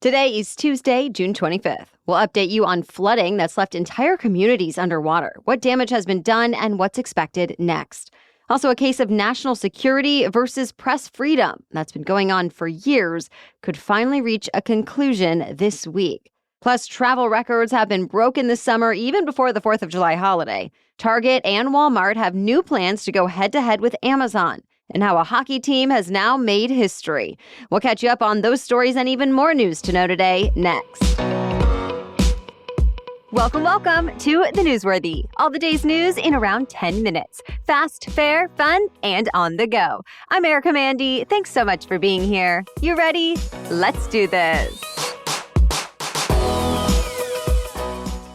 Today is Tuesday, June 25th. We'll update you on flooding that's left entire communities underwater, what damage has been done, and what's expected next. Also, a case of national security versus press freedom that's been going on for years could finally reach a conclusion this week. Plus, travel records have been broken this summer even before the 4th of July holiday. Target and Walmart have new plans to go head-to-head with Amazon, and how a hockey team has now made history. We'll catch you up on those stories and even more news to know today next. Welcome to The Newsworthy. All the day's news in around 10 minutes. Fast, fair, fun, and on the go. I'm Erica Mandy. Thanks so much for being here. You ready? Let's do this.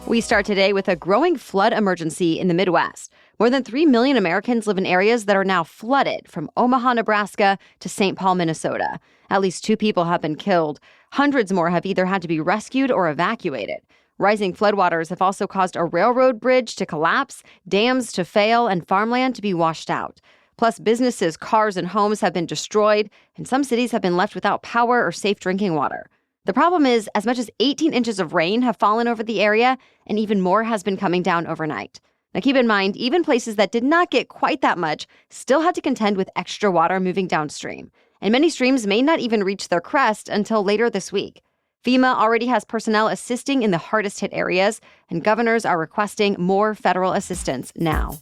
We start today with a growing flood emergency in the Midwest. More than 3 million Americans live in areas that are now flooded, from Omaha, Nebraska to St. Paul, Minnesota. At least 2 people have been killed. Hundreds more have either had to be rescued or evacuated. Rising floodwaters have also caused a railroad bridge to collapse, dams to fail, and farmland to be washed out. Plus, businesses, cars, and homes have been destroyed, and some cities have been left without power or safe drinking water. The problem is, as much as 18 inches of rain have fallen over the area, and even more has been coming down overnight. Now keep in mind, even places that did not get quite that much still had to contend with extra water moving downstream. And many streams may not even reach their crest until later this week. FEMA already has personnel assisting in the hardest hit areas, and governors are requesting more federal assistance now.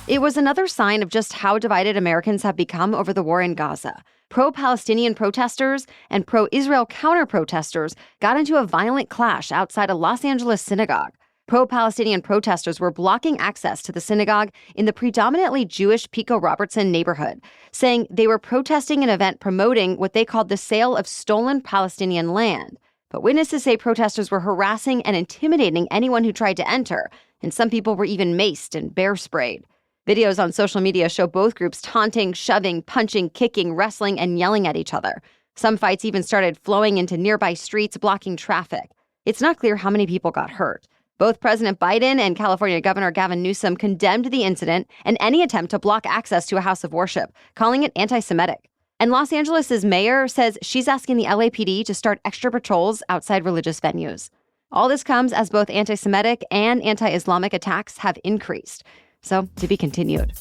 It was another sign of just how divided Americans have become over the war in Gaza. Pro-Palestinian protesters and pro-Israel counter-protesters got into a violent clash outside a Los Angeles synagogue. Pro-Palestinian protesters were blocking access to the synagogue in the predominantly Jewish Pico Robertson neighborhood, saying they were protesting an event promoting what they called the sale of stolen Palestinian land. But witnesses say protesters were harassing and intimidating anyone who tried to enter, and some people were even maced and bear sprayed. Videos on social media show both groups taunting, shoving, punching, kicking, wrestling, and yelling at each other. Some fights even started flowing into nearby streets, blocking traffic. It's not clear how many people got hurt. Both President Biden and California Governor Gavin Newsom condemned the incident and any attempt to block access to a house of worship, calling it anti-Semitic. And Los Angeles' mayor says she's asking the LAPD to start extra patrols outside religious venues. All this comes as both anti-Semitic and anti-Islamic attacks have increased. So, to be continued.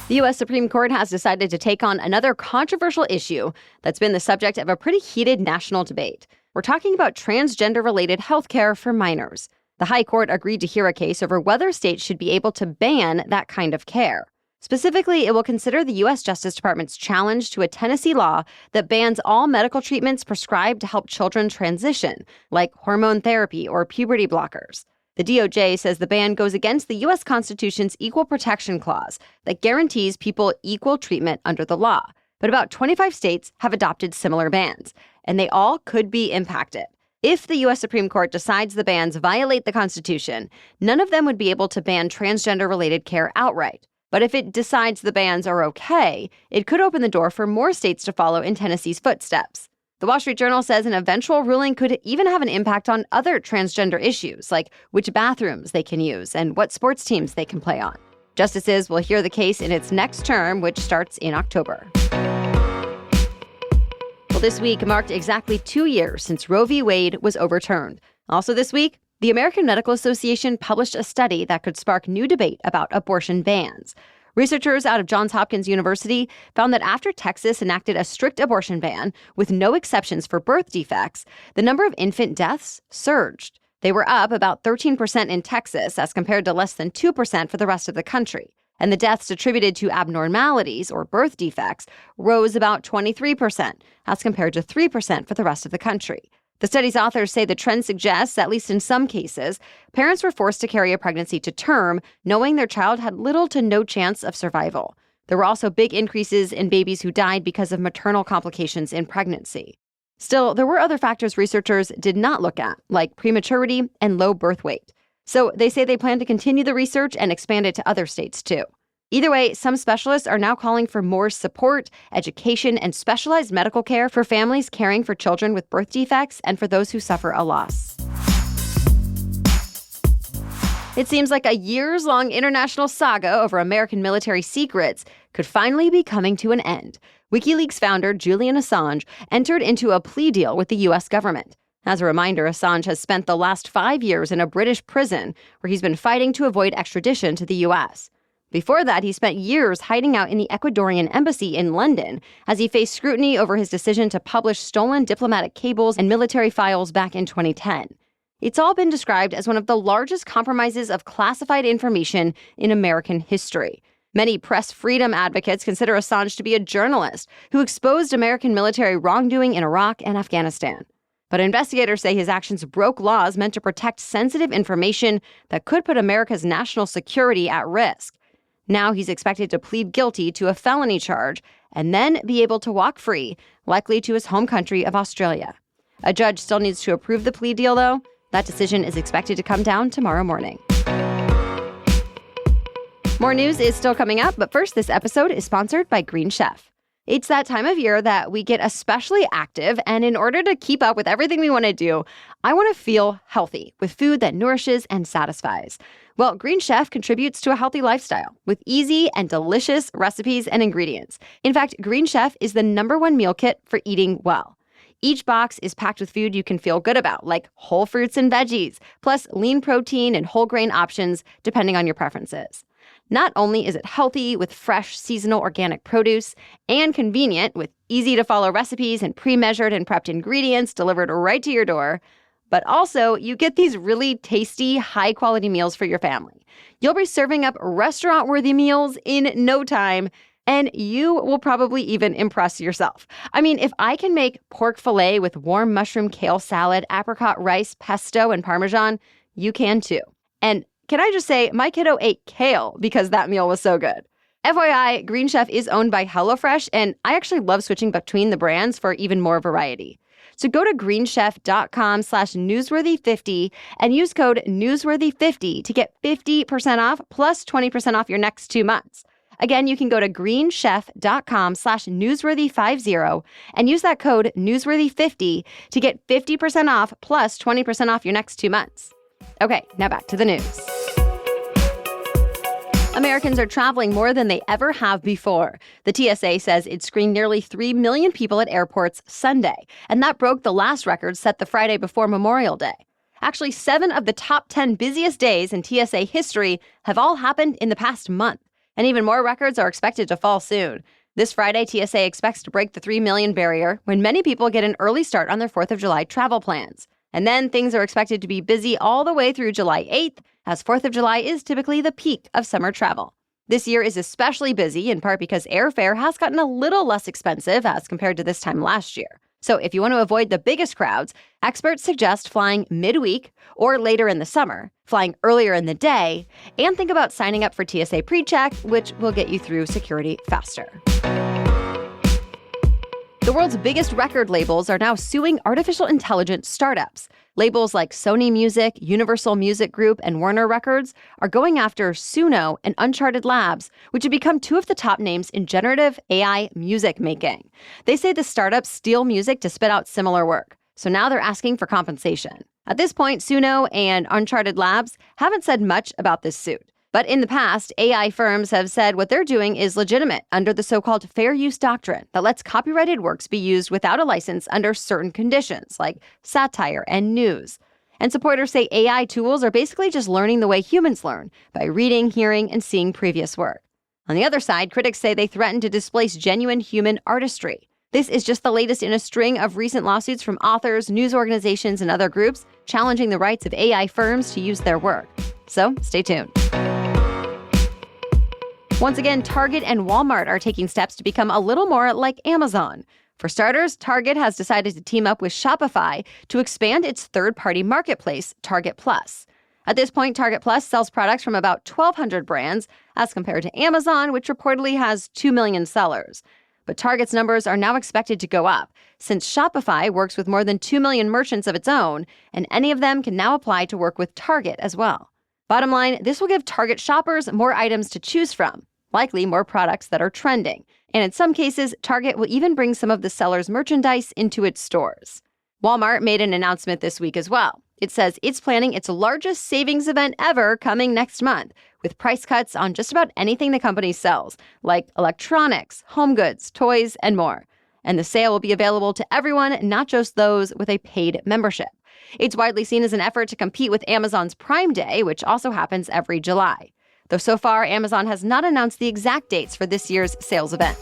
The U.S. Supreme Court has decided to take on another controversial issue that's been the subject of a pretty heated national debate. We're talking about transgender-related health care for minors. The High Court agreed to hear a case over whether states should be able to ban that kind of care. Specifically, it will consider the U.S. Justice Department's challenge to a Tennessee law that bans all medical treatments prescribed to help children transition, like hormone therapy or puberty blockers. The DOJ says the ban goes against the U.S. Constitution's Equal Protection Clause that guarantees people equal treatment under the law. But about 25 states have adopted similar bans, and they all could be impacted. If the U.S. Supreme Court decides the bans violate the Constitution, none of them would be able to ban transgender-related care outright. But if it decides the bans are okay, it could open the door for more states to follow in Tennessee's footsteps. The Wall Street Journal says an eventual ruling could even have an impact on other transgender issues, like which bathrooms they can use and what sports teams they can play on. Justices will hear the case in its next term, which starts in October. Well, this week marked exactly 2 years since Roe v. Wade was overturned. Also this week, the American Medical Association published a study that could spark new debate about abortion bans. Researchers out of Johns Hopkins University found that after Texas enacted a strict abortion ban with no exceptions for birth defects, the number of infant deaths surged. They were up about 13% in Texas as compared to less than 2% for the rest of the country. And the deaths attributed to abnormalities or birth defects rose about 23% as compared to 3% for the rest of the country. The study's authors say the trend suggests, at least in some cases, parents were forced to carry a pregnancy to term, knowing their child had little to no chance of survival. There were also big increases in babies who died because of maternal complications in pregnancy. Still, there were other factors researchers did not look at, like prematurity and low birth weight. So they say they plan to continue the research and expand it to other states too. Either way, some specialists are now calling for more support, education, and specialized medical care for families caring for children with birth defects and for those who suffer a loss. It seems like a years-long international saga over American military secrets could finally be coming to an end. Wikileaks founder Julian Assange entered into a plea deal with the U.S. government. As a reminder, Assange has spent the last 5 years in a British prison where he's been fighting to avoid extradition to the U.S. Before that, he spent years hiding out in the Ecuadorian embassy in London as he faced scrutiny over his decision to publish stolen diplomatic cables and military files back in 2010. It's all been described as one of the largest compromises of classified information in American history. Many press freedom advocates consider Assange to be a journalist who exposed American military wrongdoing in Iraq and Afghanistan. But investigators say his actions broke laws meant to protect sensitive information that could put America's national security at risk. Now he's expected to plead guilty to a felony charge and then be able to walk free, likely to his home country of Australia. A judge still needs to approve the plea deal, though. That decision is expected to come down tomorrow morning. More news is still coming up, but first, this episode is sponsored by Green Chef. It's that time of year that we get especially active, and in order to keep up with everything we want to do, I want to feel healthy with food that nourishes and satisfies. Well, Green Chef contributes to a healthy lifestyle with easy and delicious recipes and ingredients. In fact, Green Chef is the #1 meal kit for eating well. Each box is packed with food you can feel good about, like whole fruits and veggies, plus lean protein and whole grain options, depending on your preferences. Not only is it healthy with fresh, seasonal organic produce and convenient with easy-to-follow recipes and pre-measured and prepped ingredients delivered right to your door, but also you get these really tasty, high-quality meals for your family. You'll be serving up restaurant-worthy meals in no time, and you will probably even impress yourself. I mean, if I can make pork fillet with warm mushroom kale salad, apricot rice, pesto, and Parmesan, you can too. And can I just say, my kiddo ate kale because that meal was so good. FYI, Green Chef is owned by HelloFresh, and I actually love switching between the brands for even more variety. So go to greenchef.com/newsworthy50 and use code newsworthy50 to get 50% off plus 20% off your next 2 months. Again, you can go to greenchef.com/newsworthy50 and use that code newsworthy50 to get 50% off plus 20% off your next 2 months. Okay, now back to the news. Americans are traveling more than they ever have before. The TSA says it screened nearly 3 million people at airports Sunday, and that broke the last record set the Friday before Memorial Day. Actually, 7 of the top 10 busiest days in TSA history have all happened in the past month, and even more records are expected to fall soon. This Friday, TSA expects to break the 3 million barrier when many people get an early start on their 4th of July travel plans. And then things are expected to be busy all the way through July 8th, as 4th of July is typically the peak of summer travel. This year is especially busy, in part because airfare has gotten a little less expensive as compared to this time last year. So if you want to avoid the biggest crowds, experts suggest flying midweek or later in the summer, flying earlier in the day, and think about signing up for TSA PreCheck, which will get you through security faster. The world's biggest record labels are now suing artificial intelligence startups. Labels like Sony Music, Universal Music Group, and Warner Records are going after Suno and Uncharted Labs, which have become 2 of the top names in generative AI music making. They say the startups steal music to spit out similar work, so now they're asking for compensation. At this point, Suno and Uncharted Labs haven't said much about this suit. But in the past, AI firms have said what they're doing is legitimate under the so-called fair use doctrine that lets copyrighted works be used without a license under certain conditions, like satire and news. And supporters say AI tools are basically just learning the way humans learn, by reading, hearing, and seeing previous work. On the other side, critics say they threaten to displace genuine human artistry. This is just the latest in a string of recent lawsuits from authors, news organizations, and other groups challenging the rights of AI firms to use their work. So stay tuned. Once again, Target and Walmart are taking steps to become a little more like Amazon. For starters, Target has decided to team up with Shopify to expand its third-party marketplace, Target Plus. At this point, Target Plus sells products from about 1,200 brands, as compared to Amazon, which reportedly has 2 million sellers. But Target's numbers are now expected to go up, since Shopify works with more than 2 million merchants of its own, and any of them can now apply to work with Target as well. Bottom line, this will give Target shoppers more items to choose from, likely more products that are trending. And in some cases, Target will even bring some of the sellers' merchandise into its stores. Walmart made an announcement this week as well. it says it's planning its largest savings event ever coming next month, with price cuts on just about anything the company sells, like electronics, home goods, toys, and more. And the sale will be available to everyone, not just those with a paid membership. It's widely seen as an effort to compete with Amazon's Prime Day, which also happens every July. Though so far, Amazon has not announced the exact dates for this year's sales event.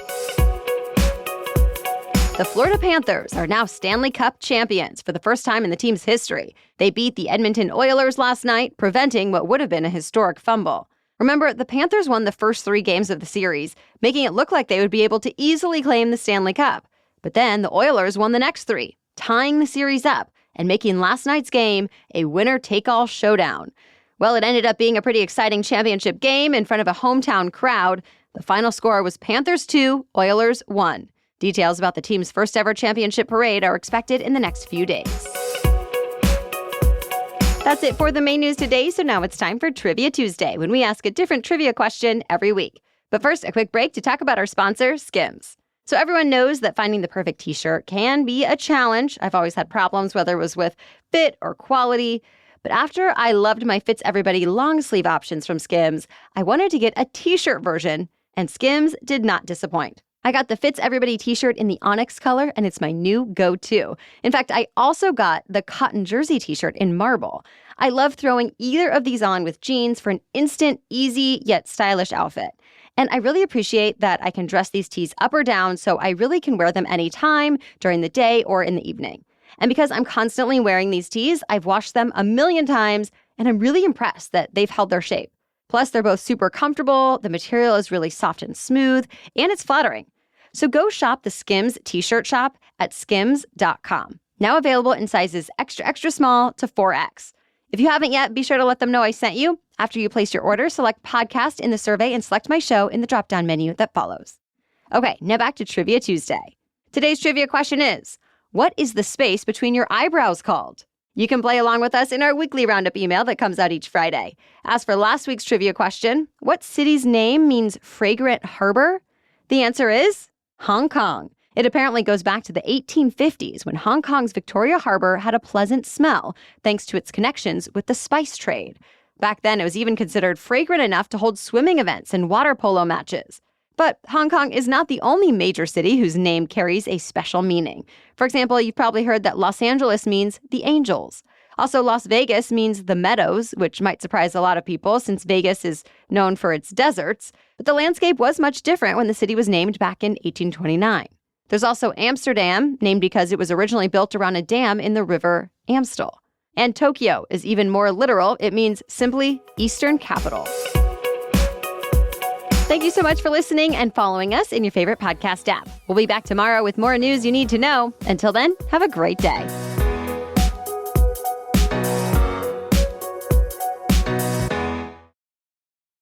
The Florida Panthers are now Stanley Cup champions for the first time in the team's history. They beat the Edmonton Oilers last night, preventing what would have been a historic fumble. Remember, the Panthers won the first 3 games of the series, making it look like they would be able to easily claim the Stanley Cup. But then the Oilers won the next 3, tying the series up and making last night's game a winner-take-all showdown. Well, it ended up being a pretty exciting championship game in front of a hometown crowd. The final score was Panthers 2, Oilers 1. Details about the team's first-ever championship parade are expected in the next few days. That's it for the main news today, so now it's time for Trivia Tuesday, when we ask a different trivia question every week. But first, a quick break to talk about our sponsor, SKIMS. So everyone knows that finding the perfect t-shirt can be a challenge. I've always had problems, whether it was with fit or quality. But after I loved my Fits Everybody long sleeve options from SKIMS, I wanted to get a t-shirt version, and SKIMS did not disappoint. I got the Fits Everybody t-shirt in the onyx color, and it's my new go-to. In fact, I also got the cotton jersey t-shirt in marble. I love throwing either of these on with jeans for an instant, easy, yet stylish outfit. And I really appreciate that I can dress these tees up or down, so I really can wear them anytime, during the day or in the evening. And because I'm constantly wearing these tees, I've washed them a million times, and I'm really impressed that they've held their shape. Plus, they're both super comfortable, the material is really soft and smooth, and it's flattering. So go shop the SKIMS T-Shirt Shop at skims.com. Now available in sizes extra, extra small to 4X. If you haven't yet, be sure to let them know I sent you. After you place your order, select podcast in the survey and select my show in the drop-down menu that follows. Okay, now back to Trivia Tuesday. Today's trivia question is, what is the space between your eyebrows called? You can play along with us in our weekly roundup email that comes out each Friday. As for last week's trivia question, what city's name means fragrant harbor? The answer is Hong Kong. It apparently goes back to the 1850s when Hong Kong's Victoria Harbor had a pleasant smell thanks to its connections with the spice trade. Back then, it was even considered fragrant enough to hold swimming events and water polo matches. But Hong Kong is not the only major city whose name carries a special meaning. For example, you've probably heard that Los Angeles means the Angels. Also, Las Vegas means the Meadows, which might surprise a lot of people since Vegas is known for its deserts. But the landscape was much different when the city was named back in 1829. There's also Amsterdam, named because it was originally built around a dam in the river Amstel. And Tokyo is even more literal. It means simply Eastern Capital. Thank you so much for listening and following us in your favorite podcast app. We'll be back tomorrow with more news you need to know. Until then, have a great day.